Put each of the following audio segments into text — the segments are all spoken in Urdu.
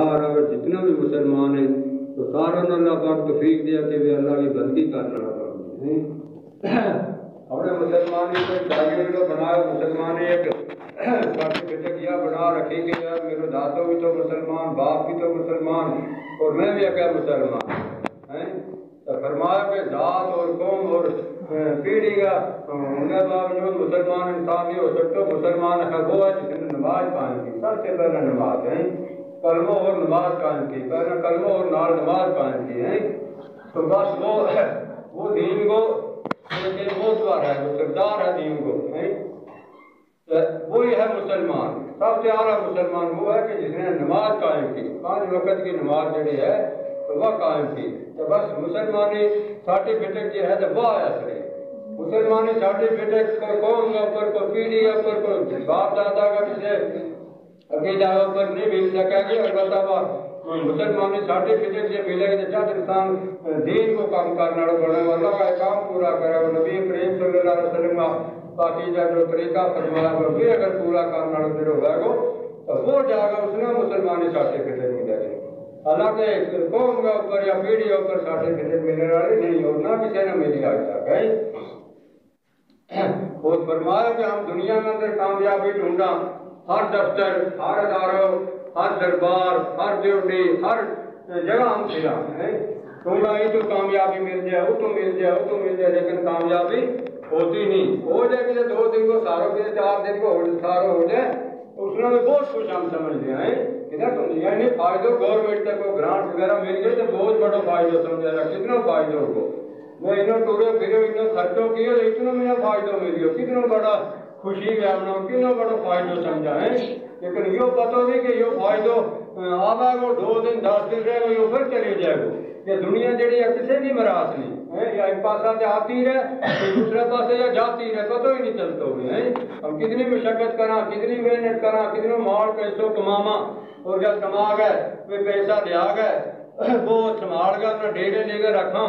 سارا جتنا بھی مسلمان ہیں تو سارا اللہ پاک توفیق دیا کہ وہ اللہ کی بندگی کرنا اپنے مسلمانی کو شاگرد بنایا مسلمان ایک سرٹیفکیٹ کیا بنا رکھی کہ یار میرے دادو بھی تو مسلمان باپ بھی تو مسلمان اور میں بھی اکیلا مسلمان ہیں تو فرمایا کہ ذات اور قوم اور پیڑھی کا ان کے باوجود مسلمان انسان نہیں ہو سکتا مسلمان ہے وہ ہے جس نے نماز قائم کی سب سے پہلے نماز ہے کلمہ اور نماز قائم کی پہلے کلمہ اور نال نماز قائم کی ہے تو بس وہ دین کو موتوار ہے وہ سردار ہے دین کو وہی ہے مسلمان سب سے اعلیٰ مسلمان وہ ہے کہ جس نے نماز قائم کی 5 وقت کی نماز جڑی ہے تو وہ قائم کی تو بس مسلمانی سرٹیفکیٹ جو ہے تو وہ آیا سرے مسلمانی سرٹیفکیٹ کو قوم کے اوپر کو پیڑھی کے اوپر کو باپ دادا کا کسی عقیدہ کے اوپر نہیں مل سکے گی البتہ مسلمانی سرٹیفکیٹ جو ملے گی جب انسان دین کو کام کرنا پڑے اللہ کا کام پورا کرے وہ نبی کریم صلی اللہ علیہ وسلم کا باقیدہ جو طریقہ فرمایا وہ بھی اگر پورا کرنا پھر ہوگا تو وہ جا کر اس نے مسلمانی سرٹیفکیٹ ملے گی حالانکہ قوم کے اوپر یا پیڑھی کے اوپر سرٹیفکیٹ ملنے والی نہیں اور نہ کسی نے ملی آج تک ہے وہ فرمایا کہ ہم دنیا کے اندر کامیابی ڈھونڈا ہر دفتر ہر اداروں ہر دربار ہر ڈیوٹی ہر جگہ ہم پھرا ڈھونڈا ہی تو کامیابی مل جائے وہ تو مل جائے وہ تو مل جائے لیکن کامیابی ہوتی نہیں ہو جائے کہ 2 دن کو ساروں کے 4 دن کو ساروں ہو جائے اس میں بہت خوش ہم سمجھتے ہیں یعنی فائدہ گورنمنٹ تک کو گرانٹ وغیرہ مل گئے تو بہت بڑا فائدہ سمجھا رہا کتنا فائدہ کو میں انہوں ٹورے پھرے انہوں خرچوں کیے اتنا میرا فائدہ مل گیا کتنا بڑا خوشی گیا کتنا بڑا فائدہ سمجھا ہے لیکن یہ پتہ نہیں کہ یہ فائدہ آبا کو 2 دن 10 دن رہے گا یہ پھر چلے جائے گا یہ دنیا جڑی ہے کسی بھی مراس نہیں یا ایک پاسا جاتی رہے دوسرے پاسے یا جاتی رہے پتہ ہی نہیں چلتا ہوئے ہم کتنی مشقت کرا کتنی محنت کرا کتنا مال پیسوں کماما اور جب کما گئے کوئی پیسہ لیا گئے وہ سنبھال کر اپنا ڈیرے لے کے رکھا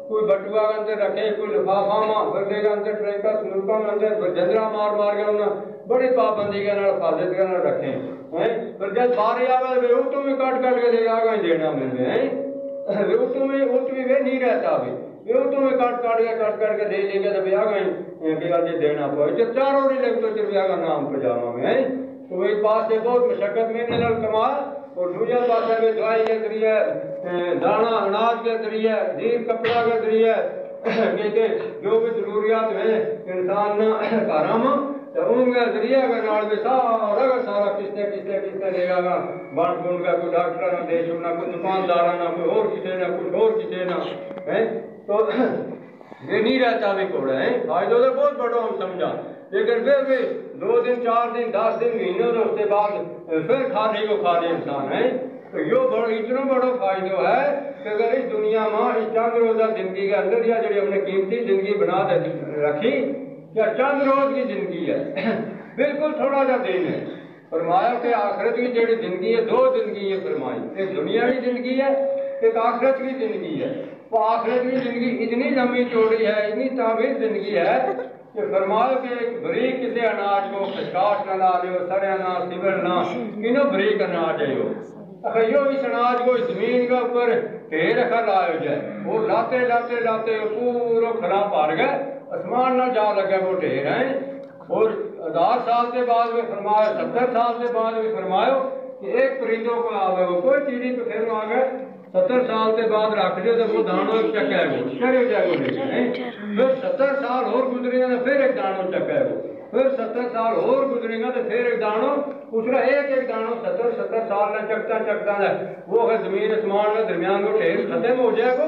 کوئی بٹوا کے اندر رکھے کوئی لفافہ ماں بردے کے اندر ٹرینکا سنوکا کے اندر جندرا مار کے انہیں بڑی پابندی کے حفاظت کے اندر رکھیں پھر جب باری آگا وہ تو بھی کٹ کے لے جا کر دینا مل رہے وہ تو بھی وہ نہیں رہتا ابھی وہ تو بھی کٹ کے دے لے کے تو بھی آ گئے کہ دینا پڑے جب 4 اور ہی لگ تو پھر آگا نام پجامہ میں تو ایک پاس سے بہت مشقت میں نل کما اور دوسرے پاس میں دوائی کے ذریعے دانا اناج کے ذریعے زیر کپڑا کے ذریعے کہ جو بھی ضروریات ہیں انسان کارام تو ان کے ذریعے کا نال بھی سارا کستے لے گا بانٹ بون کا کوئی ڈاکٹر نہ دے چھوڑنا کوئی دکاندار نہ کوئی اور کسی نہ کچھ اور کسی نہ تو یہ نہیں رہتا بھی کوڑا ہے فائدہ تو بہت بڑا ہم سمجھا لیکن پھر بھی 2 دن 4 دن 10 دن مہینوں تو اس کے بعد پھر کھانے کو کھا رہے انسان ہے تو یہ اتنا بڑا فائدہ ہے کہ اگر اس دنیا میں اس چند روزہ زندگی کے اندر یا جڑی ہم نے قیمتی زندگی بنا رکھی یا چند روز کی زندگی ہے بالکل تھوڑا سا دن ہے فرمایا کہ آخرت کی جڑی زندگی ہے 2 زندگی ہے فرمائی ایک دنیاوی زندگی ہے ایک آخرت کی زندگی ہے وہ آخرت کی زندگی اتنی لمبی چوڑی ہے اتنی طویل زندگی ہے کہ فرمایا کہ ایک بریک کسی اناج کو خشخاش نہ لا لے سر اناج سبر نہ انہوں بریک اناج ہے اگر یہ اس اناج کو زمین کے اوپر ڈھیر رکھا لایا جائے وہ لاتے پورا کھلا پار گئے آسمان نہ جا لگے وہ ڈھیر ہیں اور 1000 سال سے بعد میں فرمایا 70 سال سے بعد میں فرمایا کہ ایک پرندوں کو آگے وہ کوئی چیزی پہ پھر آگے 70 سال سے بعد رکھ دے تو وہ دانوں چکے گا چلے جائے گا نہیں پھر 70 سال اور گزرے گا تو پھر ایک دانوں چکے گا پھر 70 سال اور گزرے گا تو پھر ایک دانوں دوسرا ایک دانوں 70 سال نہ چکتا ہے وہ ہے زمین آسمان کے درمیان کو ڈھیر ختم ہو جائے گا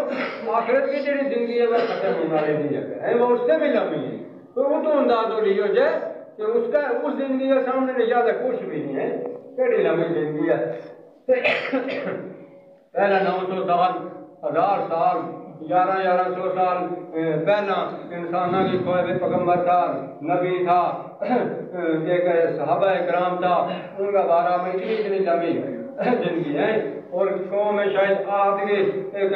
آخرت کی جڑی زندگی ہے وہ ختم ہونے والی نہیں ہے وہ اس سے بھی لمبی ہے تو وہ تو انداز ہو رہی ہو جائے کہ اس کا اس زندگی کے سامنے نہیں زیادہ کچھ بھی نہیں ہے کیڑی لمبی زندگی ہے پہلا 900 سال 1000 سال 1100 سال پہلا انسانوں کی کوئی پیغمبر تھا نبی تھا ایک صحابہ کرام تھا ان کا بارہ میں اتنی لمبی زندگی ہے اور قوم میں شاید آدمی ایک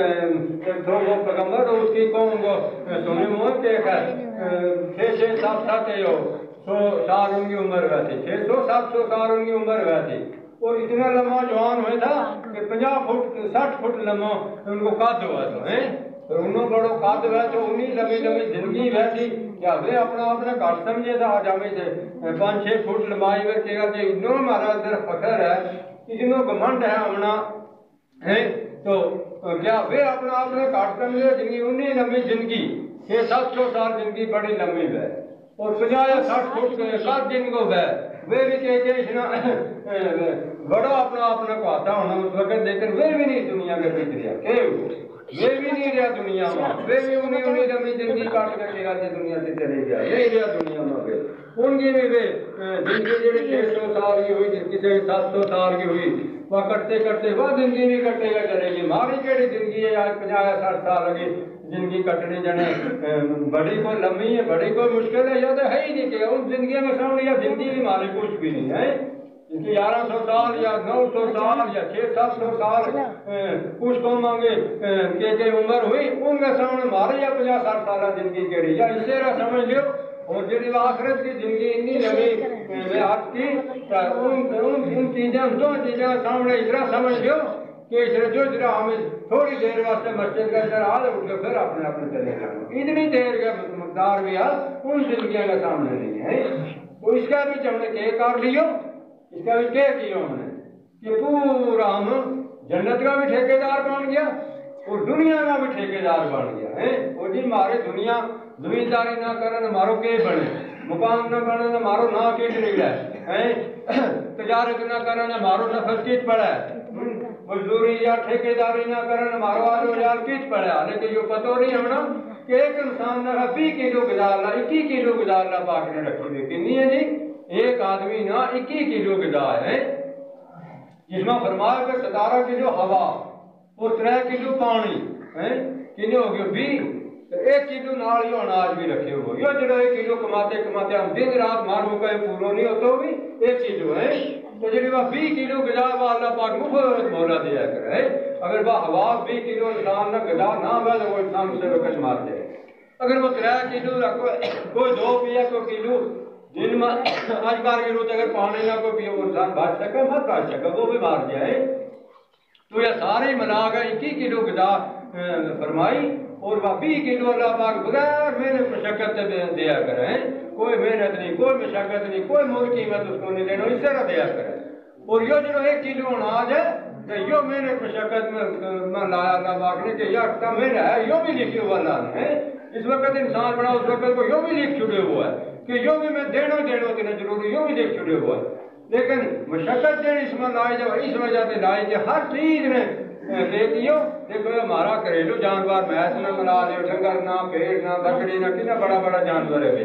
دو پیغمبر اس کی قوم کو سنی موت ایک ہے 600 700 سال ان کی عمر ہوئی تھی 600 700 سال ان کی عمر ہوئی تھی اور اتنا لمبا جوان ہوئے تھا کہ 50 فٹ 60 فٹ لمبا ان کو قد ہوا تھا اور انہوں بڑوں قد ہوا تو انہیں لمبی لمبی زندگی بیٹھی کہ ہمیں اپنا گھٹ سمجھے تھا آج ہمیں سے 5-6 فٹ لمبائی میں کہا کہ انہوں ہمارا اندر فخر ہے اتنوں گھمنڈ ہے ہمنا تو کیا وہ اپنا گھٹ سمجھے زندگی انہیں لمبی زندگی 600-700 سال زندگی بڑی لمبی ہے اور 50-60 فٹ 7 دن کو ہے وہ بھی کہ بڑا اپنا کو آتا ہونا اس وقت لیکن وہ بھی نہیں دنیا میں بیچ رہا کہ وہ بھی نہیں رہا دنیا میں وہ بھی انہیں لمبی زندگی کاٹ کر کے آتے دنیا سے چلے گیا نہیں رہا دنیا میں ان کی بھی زندگی جڑی 600 سال کی ہوئی کسی 700 سال کی ہوئی وہ کرتے وہ زندگی بھی کٹے گا چلے گی ہماری کہڑی زندگی ہے آج 50-60 سال لگی زندگی کٹنے جانے بڑی کوئی لمبی ہے بڑی کوئی مشکل ہے یا تو ہے ہی نہیں کہ ان زندگی میں سامنے یا زندگی بھی ہماری کچھ بھی نہیں ہے اس کی 1100 سال یا 900 سال یا 600-700 سال کچھ کو مانگے کہ عمر ہوئی ان کے سامنے ہماری یا 50-60 سالہ زندگی کہڑی یا اس سے سمجھ لیو اور جڑی آخرت کی زندگی اتنی لمبی میں آج کی ان چیزیں دو چیزیں سامنے اس طرح سمجھ لیو کہ اس جو ہمیں تھوڑی دیر واسطے مسجد کے اندر آ اٹھ کے پھر اپنے چلے جانا اتنی دیر کا مقدار بھی ان زندگیوں کے سامنے نہیں ہے تو اس کا بھی ہم نے کیا کر لیو اس کا بھی کیا کیا ہم نے کہ پورا ہم جنت کا بھی ٹھیکیدار بن گیا اور دنیا کا بھی ٹھیکیدار بن گیا ہے اور جی ہمارے دنیا زمینداری نہ کرنا ہمارو کے بنے مقام نہ کرنا ہمارو نہ کیٹ نکلا ہے تجارت نہ کرنا ہمارو نفس کیٹ پڑا ہے مزدوری یا ٹھیکیداری نہ کرنا ہمارو آلو یار کیٹ پڑا ہے لیکن یہ پتہ نہیں ہونا کہ ایک انسان نہ 20 کلو غذا 21 کلو غذا اللہ پاک نے رکھی ہوئی کتنی ہے جی ایک آدمی نہ 21 کلو غذا ہے جس میں فرمایا کہ 17 کلو ہوا اور 3 کلو پانی کتنے ہو گئے 20 1 کلو نال یہ اناج بھی رکھے ہوئے یہ جو 1 کلو کماتے ہم دن رات ماروں کا پورا نہیں ہوتا بھی 1 کلو ہے تو جی وہ 20 کلو غذا اللہ پاک مفت مولا دیا کرے اگر وہ ہوا 20 کلو انسان نہ غذا نہ ہوا تو وہ انسان اسے وقت مار جائے اگر وہ 3 کلو رکھو کوئی 2 پیا کوئی کلو دن میں آج کل کی روز اگر پانی نہ کوئی پیو انسان بچ سکے مت بچ سکے وہ بھی مار جائے تو یہ سارے ملا کر 21 کلو غذا فرمائی اور وہ 20 کلو اللہ پاک بغیر محنت مشقت دیا کرے کوئی محنت نہیں کوئی مشقت نہیں کوئی مول قیمت اس کو نہیں دینا اس طرح دیا کرے اور یہ جو 1 کلو اناج ہے تو یہ محنت مشقت میں لایا اللہ پاک نے کہ یہ اکتا محنت ہے یہ بھی لکھی ہوا اللہ نے اس وقت انسان بنا اس وقت کو یہ بھی لکھ چھوڑے ہوا ہے کہ یہ بھی میں دینا دینا ضروری یہ بھی لکھ چھوڑے ہوا ہے لیکن مشقت جو اس میں لائی جب اس وجہ سے لائی کہ ہر چیز نے دیکھیو دیکھو ہمارا گھریلو جانور بھینس نہ ملا لے ڈنگر نہ بھیڑ نہ بکری نہ کتنا بڑا بڑا جانور ہے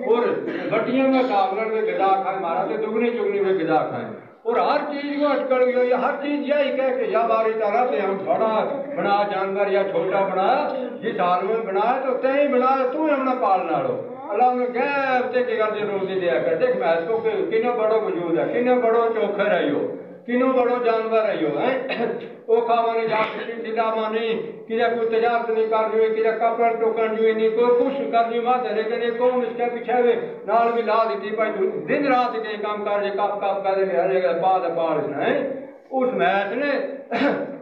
اور بٹیاں میں کابلر میں غذا کھائے ہمارا سے دگنی چگنی میں غذا کھائیں اور ہر چیز کو اٹکڑ گئی یا ہر چیز یہی کہہ کہ یا باری طرح سے ہم بڑا بنا جانور یا چھوٹا بنایا جس حال میں بنایا تو تہیں بنایا تو ہم نہ پالنا لو اللہ نے گھر سے کہ کرتے روزی دیا کر دیکھ میں اس کو کنوں بڑو وجود ہے کنوں بڑو چوکھر ہے یہ کنوں بڑو جانور ہے یہ وہ کھاوانے جا سکتی سلا مانی کیا کوئی تجارت نہیں کر رہی کیا کپڑ ٹوکن جو نہیں کوئی کچھ کر رہی مات ہے لیکن ایک قوم اس کے پیچھے ہوئے نال بھی لا دیتی بھائی دن رات کے کام کر جائے کپ کپ کر دے ہرے گا پال اس نے اس محض نے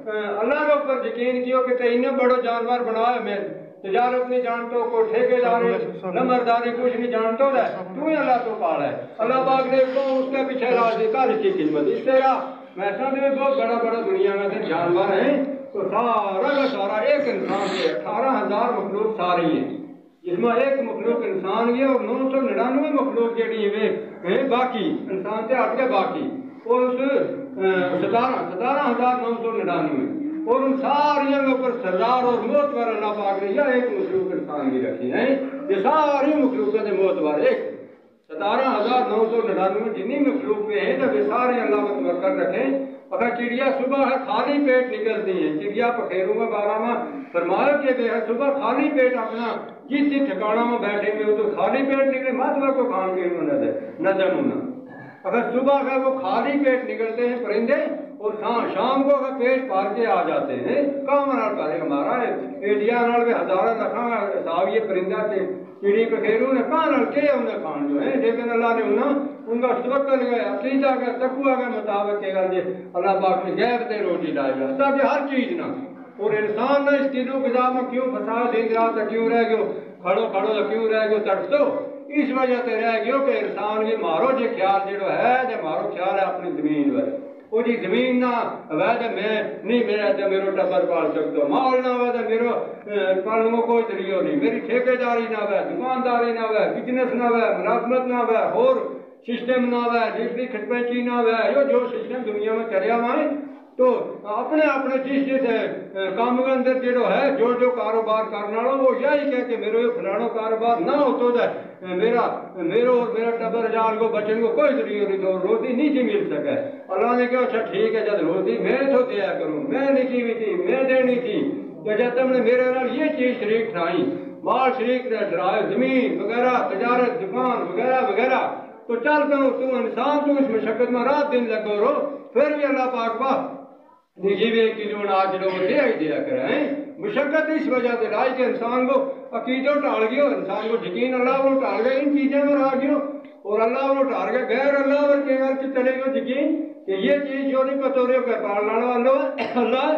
اللہ کے اوپر یقین کیا کہ تینے بڑو جانور بنایا میں تجارت نہیں جانتا کو ٹھیکیداری نمبرداری کچھ نہیں جانتا ہے تو ہی اللہ تو پالا ہے اللہ پاک نے کو اس کے پیچھے راز دیکھا کی قیمت اس طرح ویسا بھی بہت بڑا بڑا دنیا میں سے جانور ہیں تو سارا کا سارا ایک انسان سے 18,000 مخلوق ساری ہیں جس میں ایک مخلوق انسان ہے اور 999 مخلوق جڑی ہے باقی انسان سے ہٹ کے باقی اور اس 17,999 اور ان ساری کے اوپر سردار اور موتبر اللہ پاک نے یہ ایک مخلوق انسان بھی رکھی ہے یہ ساری مخلوقیں سے موتبر ایک 17,999 جتنی مخلوق میں ہیں جب یہ سارے اللہ متوقع رکھیں اگر چڑیا صبح ہے خالی پیٹ نکلتی ہیں چڑیا پخیروں میں بارہ میں فرمایا کہ بے صبح خالی پیٹ اپنا جس ٹھکانہ میں بیٹھیں گے تو خالی پیٹ نکلے ماتما کو کھان کے نظر ہونا اگر صبح ہے وہ خالی پیٹ نکلتے ہیں پرندے اور شام کو اگر پیٹ پار کے آ جاتے ہیں کام نال پارے ہمارا انڈیا نال بھی ہزارہ لکھاں حساب یہ پرندہ سے چڑی پخیروں نے کہاں نال کے انہیں کھان جو ہے لیکن اللہ نے انہیں ان کا توکل ہے عقیدہ کا تقوی کا مطابق کہ اللہ پاک نے غیب تے روٹی لائی ہے تاکہ ہر چیز نہ اور انسان نہ اس کلو غذا میں کیوں پھنسا دن رات کیوں رہ گئے کھڑو کھڑو کیوں رہ گئے تڑپتو اس وجہ سے رہ گئے کہ انسان یہ مارو جی خیال جڑو ہے جو مارو خیال ہے اپنی زمین پر وہ جی زمین نہ ویدہ میں نہیں میرا جو میرو ٹبر پال سکتا مال نہ ویدہ میرو پالنوں کوئی طریقہ نہیں میری ٹھیکے داری نہ وے دکانداری نہ وے بزنس نہ وے ملازمت نہ وے اور سسٹم نہ وے جسری کھٹپینچی نہ وے جو سسٹم دنیا میں چلیا مائیں تو اپنے اپنے جس کام کے اندر جڑو ہے جو کاروبار کرنا وہ یہی کہہ کہ میرے فلانو کاروبار نہ ہو تو میرا اور میرا ٹبر جان کو بچن کو کوئی ضروری نہیں تو روزی نہیں تھی مل سکے اللہ نے کہا اچھا ٹھیک ہے جب روزی میں تو دیا کروں میں لکھی ہوئی تھی میں دینی تھی کہ جب تم نے میرے نال یہ چیز شریک ٹھائی مال شریک ڈرائے زمین وغیرہ تجارت دکان وغیرہ وغیرہ تو چل کرو تو انسان تو اس مشقت میں رات دن لگو رو پھر بھی اللہ پاک پاک نجیب ایک کلو آج لوگ دیا کریں مشقت اس وجہ سے لائی کہ انسان کو عقیدہ ٹال گیا انسان کو یقین اللہ وہ ٹال گیا ان چیزوں میں رہ گیا اور اللہ وہ ٹال گیا غیر اللہ اور کے گھر سے چلے گا یقین کہ یہ چیز جو نہیں پتہ ہو رہی ہے کہ پالنا اللہ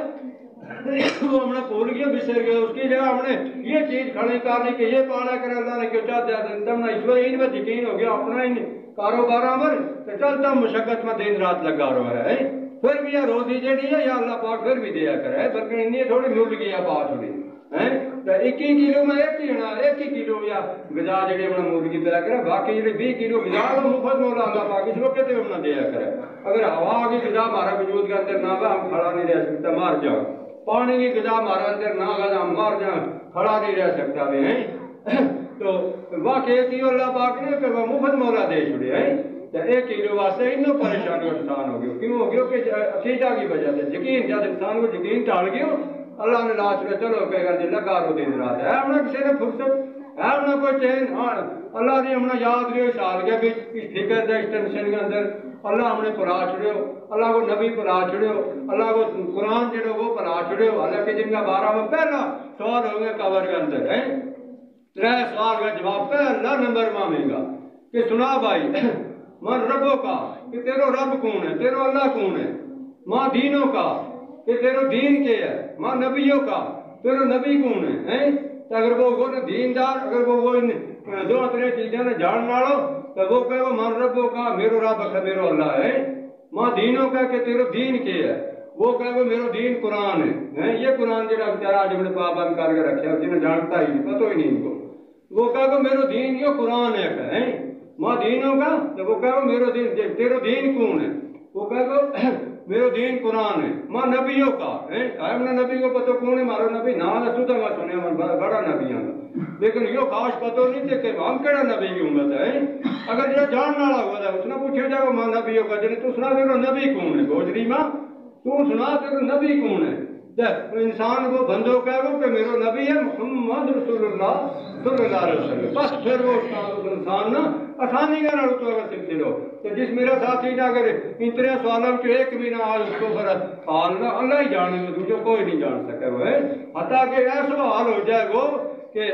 وہ ہم نے بھول گیا بسر گیا اس کی جگہ ہم نے یہ چیز کھڑی کر لی کہ یہ پالا کر اللہ نے کیوں چاہتے ہیں تم نے اس پر ان میں یقین ہو گیا اپنا ان کاروبار میں کہ چلتا مشقت میں دن رات لگا رہا ہے پھر بھی یہ روزی جڑی ہے یا اللہ پاک پھر بھی دیا کرے بلکہ انہیں تھوڑی مل گئی ہے بات ہوئی ایک ہی کلو میں ایک ہی کلو یا غذا جڑی ہم مرغی پیا کرے باقی جڑے 20 کلو غذا وہ مفت مولا اللہ پاک اس وقت ہم نہ دیا کرے اگر ہوا کی غذا ہمارا وجود کے اندر نہ ہم کھڑا نہیں رہ سکتا مار جاؤ پانی کی غذا ہمارا اندر نہ ہوا ہم مار جاؤ کھڑا نہیں رہ سکتا بھی تو واقعی کی اللہ پاک نے کہ وہ مفت مولا دے چھڑے ہیں ایک کلو واسطے انہوں پریشانی انسان ہو گیا کیوں ہو گیا کہ عقیدہ کی وجہ سے یقین جب انسان کو یقین ٹال گیا اللہ نے لاش میں چلو کہ اگر لگا رو دن رات ہے ہم نے کسی نے فرصت ہے ہم نے کوئی چین اللہ نے ہم نے یاد رہے سال گیا بھی اس فکر دے اس ٹینشن کے اندر اللہ ہم نے پلا چھڑے ہو اللہ کو نبی پلا چھڑے ہو اللہ کو قرآن جڑے وہ پلا چھڑے ہو اللہ کے جن کا 12 میں پہلا سوال ہوں گے کور کے اندر ہے 3 سوال کا جواب پہلا نمبر میں ملے گا کہ سنا بھائی من ربوں کا کہ تیرو رب کون ہے تیرو اللہ کون ہے ماں دینوں کا کہ تیرو دین کے ہے ماں نبیوں کا تیرو نبی کون ہے اگر وہ دیندار اگر وہ ان دو اتنے چیزیں نے جان ڈالو تو وہ کہے وہ من ربوں کا میرو رب ہے میرو اللہ ہے ماں دینوں کا کہ تیرو دین کے ہے وہ کہے وہ میرو دین قرآن ہے یہ قرآن جڑا بیچارہ جب نے پابند کر کے رکھا جنہیں جانتا ہی نہیں پتہ ہی نہیں ان کو وہ کہے وہ میرو دین یہ قرآن ہے ماں دینوں کا تو وہ کہو میرو دین تیرو دین کون ہے وہ کہو میرو دین قرآن ہے ماں نبیوں کا ہم نے نبی کو پتہ کون ہے مارو نبی نہ سوتا میں سنے بڑا نبی ہوں لیکن یہ خاص پتہ نہیں تھے کہ ہم کہڑا نبی کی امت ہے اگر یہ جاننا ہوا تھا اس نے پوچھے جاؤ ماں نبیوں کا جنہیں تو سنا تیرو نبی کون ہے گوجری ماں تو سنا تیرو نبی کون ہے انسان کو بندوں کہو کہ میرو نبی ہے محمد رسول اللہ صلی اللہ علیہ وسلم بس پھر وہ انسان نا آسانی کا نہ رتو اگر سلسلو تو جس میرا ساتھی نہ کرے اتنے سوالوں کے ایک بھی نہ آج اس کو پھر حال نہ اللہ ہی جانے میں دوسرے کوئی نہیں جان سکے وہ ہے حتیٰ کہ ایسا حال ہو جائے وہ کہ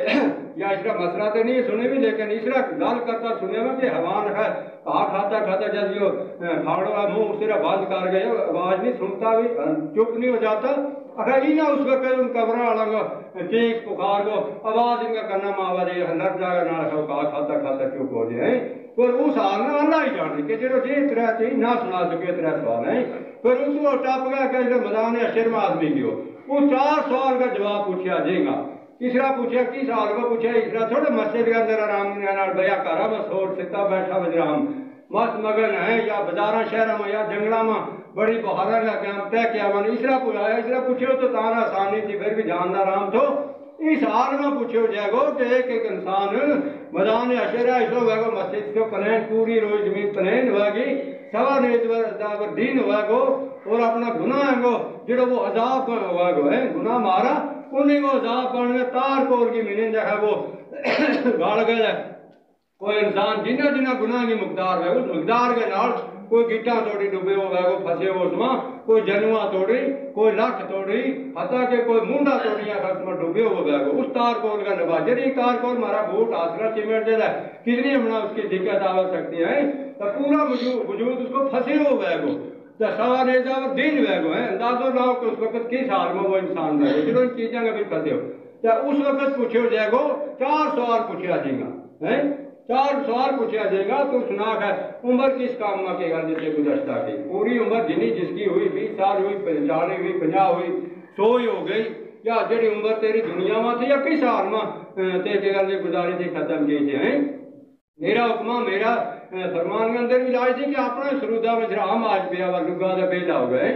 یا اس کا مسئلہ تو نہیں سنے بھی لیکن اس کا گال کرتا سنے میں کہ حوان ہے کھاتا کھاتا جب جو کھاڑا منہ صرف بند کر گئے آواز نہیں سنتا بھی چپ نہیں ہو جاتا اگر یہ نہ اس وقت ان قبرہ آلنگا چیک پکار کو آواز ان کا کرنا ماں دے لگ جائے نہ رکھو کھاتا کھاتا چپ ہو جائے پر اس حال میں اللہ ہی جانے کہ جو جی طرح چیز نہ سنا سکے طرح سوال ہے پھر اس کو ٹپ گیا کہ میدان اشر میں آدمی کی ہو وہ 4 سوال کا جواب پوچھا جائے گا تیسرا پوچھا کی سال کو پوچھا اسرا تھوڑے مسجد کے اندر آرام بیا کرا بس سوٹ سکتا بیٹھا بجرام مست مگن ہے یا بازاراں شہراں میں یا جنگلاں میں بڑی بہادر کا قیام طے کیا میں نے اسرا پوچھو تو تارا آسانی تھی پھر بھی جاننا رام تو اس حال میں پوچھو جائے گو کہ ایک ایک انسان میدان اشرا اس ہوگا گو مسجد کو پلین پوری روز زمین پلین ہوا گی سوا نیت دین ہوا گو اور اپنا گناہ گو جڑا وہ عذاب ہوا گو ہے گناہ مارا انہیں کو عذاب کرنے میں تار کور کی مینن جو ہے وہ گاڑ گئے کوئی انسان جنہ جنہ گناہ کی مقدار ہے اس مقدار کے نال کوئی گٹا توڑی ڈوبے ہو گئے کوئی پھنسے ہو اس میں کوئی جنوا توڑی کوئی لکھ توڑی حتیٰ کہ کوئی منڈا توڑی خرچ میں ڈوبے ہو گئے اس تار کول کا نبا جڑی تار کول مارا بوٹ آسرا چیمٹ دے کتنی ہمنا اس کی دقت آ سکتی ہے تو پورا وجود اس کو پھنسے ہوئے گو تو سوا نیزہ اور دن ہوئے گو ہے اندازہ لاؤ کہ اس وقت کس حال میں وہ انسان رہے جنہوں ان چیزیں کا بھی پھنسے ہو تو اس وقت پوچھے ہو جائے گو 4 سوال پوچھے جائے گا 4 سوال پوچھا جائے گا تو سنا ہے عمر کس کام میں کے گھر جیسے گزشتہ کی پوری عمر جنی جس کی ہوئی 20 سال ہوئی 40 ہوئی 50 ہوئی 100 ہی ہو گئی یا جڑی عمر تیری دنیا میں تھی یا کس حال میں تیرے گھر سے گزاری تھی ختم کی تھی میرا حکمہ میرا فرمان کے اندر بھی لائی تھی کہ اپنا سرودہ میں جرام آج پیا ہوا لگا دا بیلا ہو گئے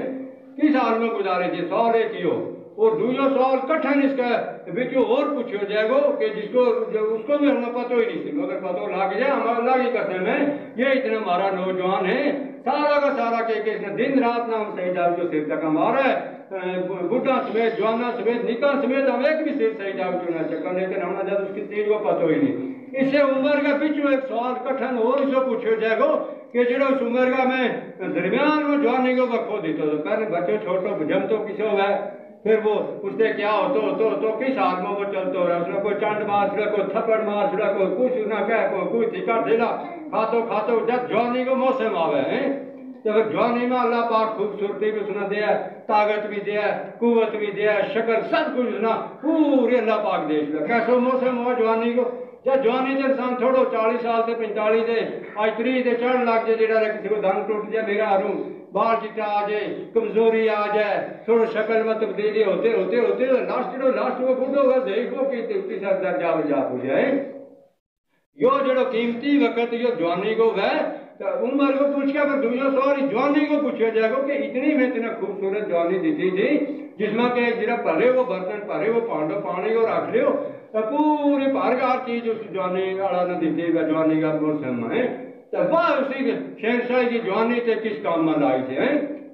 کس حال میں گزارے تھے سوالے کیوں اور دوسرا سوال کٹھن اس کا بچو اور پوچھو جائے گو کہ جس کو اس کو بھی ہمیں پتہ ہی نہیں سی مگر پتہ لگ جائے ہمارا اللہ کی قسم ہے یہ اتنا ہمارا نوجوان ہے سارا کا سارا کہ اس نے دن رات نہ ہم صحیح جاؤ جو صرف تک ہمارا ہے بڈھا سمیت جوانا سمیت نکاح سمیت ہم ایک بھی صرف صحیح جاؤ چنا چکر لیکن ہم نے جب اس کی چیز کو پتہ ہی نہیں اس سے عمر کا بچو ایک سوال کٹھن اور اس کو پوچھو جائے گو کہ جڑا اس عمر کا میں درمیان میں جوانی کو کھو دیتا تو پہلے بچے چھوٹو جم تو کسی ہو گئے پھر وہ اس نے کیا ہو کس حال میں وہ چلتا ہو رہا ہے اس نے کوئی چانڈ مار چھڑا کوئی تھپڑ مار چھڑا کوئی کچھ نہ کہہ کوئی تھکا ڈھیلا کھاتو جب جوانی کو موسم آوے ہیں جب جوانی میں اللہ پاک خوبصورتی بھی سنا دیا طاقت بھی دیا قوت بھی دیا شکر سب کچھ سنا پوری اللہ پاک دے چھڑا کیسو موسم ہوا جوانی کو جب جوانی دے انسان تھوڑو 40 سال سے 45 دے آج 30 دے چڑھ لگ جائے جڑا کسی کو دھن ٹوٹ جائے میرا ہروں بال چٹا آ جائے کمزوری آ جائے تھوڑا شکل میں تبدیلی ہوتے لاسٹ وہ خود ہوگا دیکھو کہ تیسرا درجہ جا پوچھا ہے یہ جڑا قیمتی وقت یہ جوانی کو ہے عمر کو پوچھ کے اگر دنیا سواری جوانی کو پوچھا جائے گا کہ اتنی میں اتنا خوبصورت جوانی دیتی تھی جس میں کہ جڑا پرے وہ برتن پرے وہ پانڈو پانی کو رکھ لیو پوری بھر ہر چیز اس جوانی والا نہ دیتی ہے جوانی کا موسم ہے تو وہ اسی شہنشاہی کی جوانی تے کس کام میں لائی تھے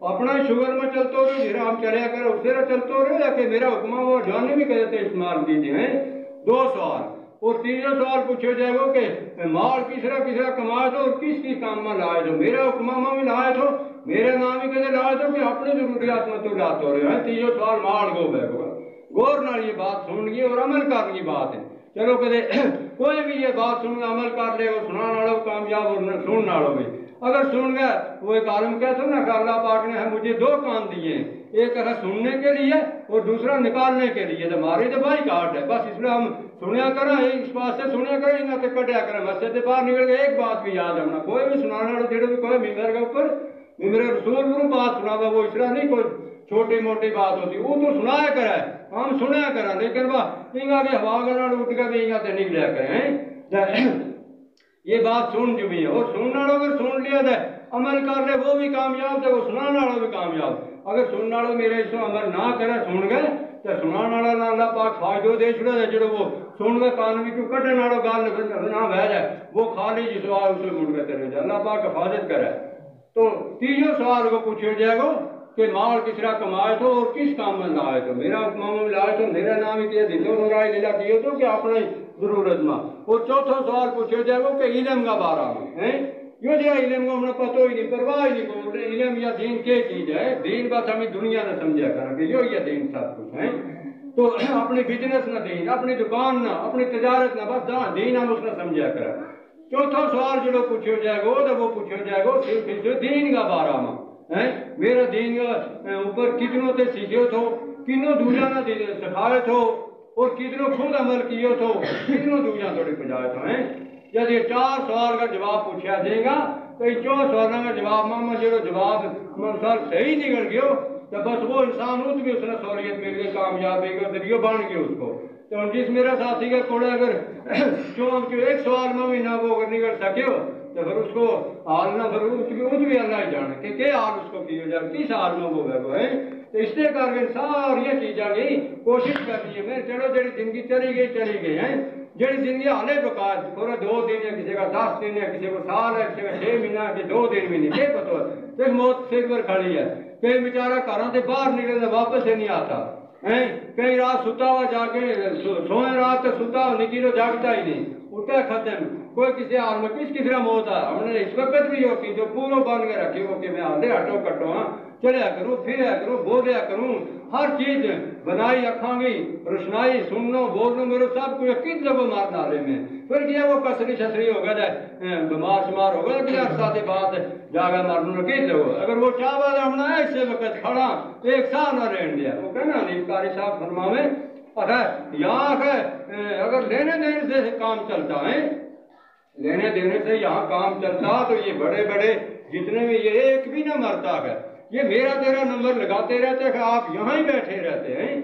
اپنا شوگر میں چلتے رہے جرا ہم چلیا کر اس طرح چلتے رہے یا کہ میرا حکمہ وہ جوانی بھی کہتے استعمال کی تھی 2 سوال اور تیسرا سوال پوچھے جائے گا کہ مال کسرا کمائے تو اور کس کی کام میں لائے تو میرا حکمہ میں بھی لائے تو میرے نام ہی کہتے لائے تو کہ اپنے ضروریات میں تو لاتے ہو رہے ہیں تیسرا سوال مال کو بے گا غور نال یہ بات سنگی اور عمل کرنے کی بات ہے چلو کہتے کوئی بھی یہ بات سن عمل کر لے وہ سنانا والوں کامیاب اور سننا والوں بھی اگر سن گئے وہ ایک عالم کہتا نا کہ اللہ پاک نے مجھے 2 کان دیے ایک ہے سننے کے لیے اور دوسرا نکالنے کے لیے تو ہماری تو بائی کارڈ ہے بس اس لیے ہم سنیا کریں اس بات سے سنیا کریں نہ تو کٹیا کریں مسجد سے باہر نکل گئے ایک بات بھی یاد رکھنا کوئی بھی سنانا والوں جڑے بھی کوئی ممبر کے اوپر ممبر رسول کو بات سنا وہ اس طرح نہیں کوئی چھوٹی موٹی بات ہوتی وہ تو سنایا کرے ہم سنیا کریں لیکن وہ انگا بھی ہوا کرنا اٹھ کے بھی انگا سے نکلیا کریں یہ بات سن جو بھی ہے اور سننا والوں اگر سن لیا جائے عمل کر لے وہ بھی کامیاب ہے وہ سنانا والوں بھی کامیاب اگر سننا والوں میرے اس عمل نہ کرے سن گئے تو سنانا والا اللہ پاک فائدہ دے چھڑا ہے جڑو وہ سن گئے کان بھی کیوں کٹنے والوں گال نہ بہ جائے وہ خالی جس سوال اسے مڑ کے چلے جائے اللہ پاک حفاظت کرے تو تیسرے سوال کو پوچھے جائے گا کہ مال کس طرح کمائے تو اور کس کام میں لائے تو میرا حکمہ میں لائے تو میرا نام ہی کیا دیتے ہو رائے لیلا کیے تو کہ اپنے ضرورت میں اور چوتھا سوال پوچھے جائے گا کہ علم کا بارہ میں یہ جو علم کو ہمیں پتہ ہی نہیں پرواہ ہی نہیں کو علم یا دین کیا چیز ہے دین بس ہمیں دنیا نہ سمجھا کریں کہ یہ دین سب کچھ ہے تو اپنی بزنس نہ دین اپنی دکان نہ اپنی تجارت نہ بس دین ہم اس نے سمجھا کریں چوتھا سوال جو پوچھے جائے گا تو وہ پوچھے جائے گا صرف دین کا بارہ میں میرا دین کا اوپر کتنوں تے سیکھے تو کنوں دوجہ نہ سکھائے تو اور کتنوں خود عمل کیے تو کتنوں دوجہ تھوڑی پجائے تو جب یہ 4 سوال کا جواب پوچھا جائے گا تو ان 4 سوالوں کا جواب ماما جو جواب مثال صحیح نکل گیا تو بس وہ انسان اس بھی اس نے سہولیت مل گئی کامیابی کا ذریعہ بن گیا اس کو تو جس میرا ساتھی کا کوڑا اگر ایک سوال میں بھی نہ وہ اگر نکل سکے ہو تو پھر اس کو حال نہ پھر اس بھی اللہ ہی جانے کہ کیا حال اس کو کیا جائے کس حال میں وہ ہے تو اس لیے کر کے ساری چیزیں کی کوشش کرنی ہے میں چلو جڑی زندگی چلی گئی ہیں جڑی زندگی حالے بکار تھوڑا 2 دن ہے کسی کا 10 دن ہے کسی کو سال ہے کسی کا 6 مہینہ ہے 2 دن بھی نہیں کیا پتہ ہے تو موت سر پر کھڑی ہے کئی بیچارہ گھروں سے باہر نکلے واپس ہی نہیں آتا کئی رات ستا ہوا جا کے سوئے رات ستا ہوا نکلو جاگتا ہی نہیں اٹھا ختم کوئی کسی حال میں کس طرح موت ہے ہم نے اس وقت بھی ہوتی جو پوروں بن کے رکھی ہو کہ میں آدھے ہٹو کٹو ہاں چلیا کروں پھریا کروں بولیا کروں ہر چیز بنائی رکھاں گی روشنائی سننو بولنو میرے سب کچھ کس جگہ مار ڈالے میں پھر کیا وہ کسری شسری ہو گیا بیمار شمار ہو گیا کہ عرصہ کے بعد جاگا مارنو کس جگہ اگر وہ چاہ والا ہم نے ایسے وقت کھڑا ایک سال نہ رہن دیا وہ کہنا نہیں قاری صاحب فرماوے یہاں اگر لینے دینے سے کام چلتا ہے لینے دینے سے یہاں کام چلتا تو یہ بڑے بڑے جتنے بھی یہ ایک بھی نہ مرتا ہے یہ میرا تیرا نمبر لگاتے رہتے ہیں کہ آپ یہاں ہی بیٹھے رہتے ہیں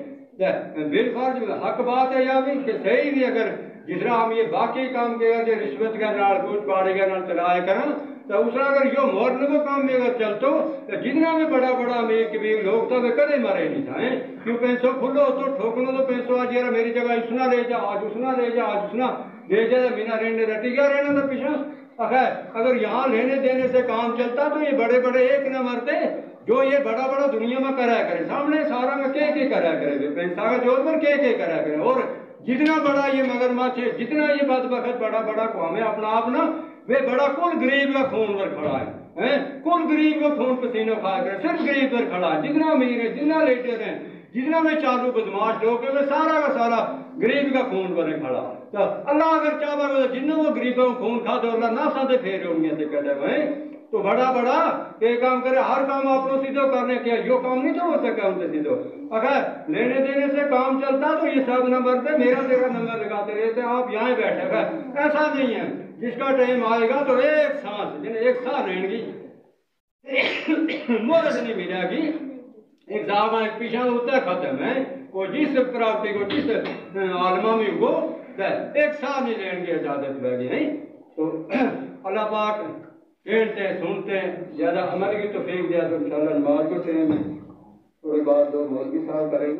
بالفرض حق بات ہے یا بھی کہ صحیح بھی اگر جس طرح ہم یہ باقی کام کے جو رشوت کے نال کچھ پاڑی کے نال چلائے کریں تو اس طرح اگر یہ مورن کو کام میں اگر چلتو تو جتنا بھی بڑا بڑا امیر کبیر لوگ تو کدے مرے نہیں تھا کیوں پیسوں کھلو تو ٹھوکنو تو پیسوں آج یار میری جگہ اسنا لے جا آج اسنا لے جا آج اسنا لے جا مینا رہنے رٹی گیا رہنا تھا پیچھا اگر یہاں لینے دینے سے کام چلتا تو یہ بڑے بڑے ایک نہ مرتے جو یہ بڑا بڑا دنیا میں کرا کرے سامنے سارا میں کے کرا کرے پیسہ کا جوڑ پر کے کرا کرے اور جتنا بڑا یہ مگرمچھ ہے جتنا یہ بدبخت بڑا بڑا قوم ہے اپنا آپ نا وہ بڑا کل غریب کا خون پر کھڑا ہے کل غریب کا خون پسینہ کھا کر صرف غریب پر کھڑا ہے جتنا امیر ہے جتنا لیٹر ہے جتنا میں چالو بدماش لوگ ہیں وہ سارا کا سارا غریب کا خون پر کھڑا تو اللہ اگر چاہتا جنہوں وہ غریبوں کو خون کھا دو اللہ ناسا دے پھیرے ہوں گے کہتے ہیں تو بڑا بڑا یہ کام کرے ہر کام آپ کو سیدھو کرنے کیا یہ کام نہیں تو ہو سکا ان سے سیدھو اگر لینے دینے سے کام چلتا تو یہ سب نمبر پہ میرا تیرا نمبر لگاتے رہتے آپ یہاں بیٹھے گا ایسا نہیں ہے جس کا ٹائم آئے گا تو ایک سانس جنہیں ایک سانس رہیں گی مورد نہیں ملے گی ایک صاحب ایک پیچھا ہوتا ہے ختم ہے وہ جس پراپتی کو جس عالمہ میں کو ایک سانس نہیں لیں گے اجازت لگی ہے تو اللہ پاک کھیلتے سنتے زیادہ عمل کی توفیق دیا تو انشاءاللہ نماز کو ٹائم ہے تھوڑی بات دو مولوی صاحب کریں گے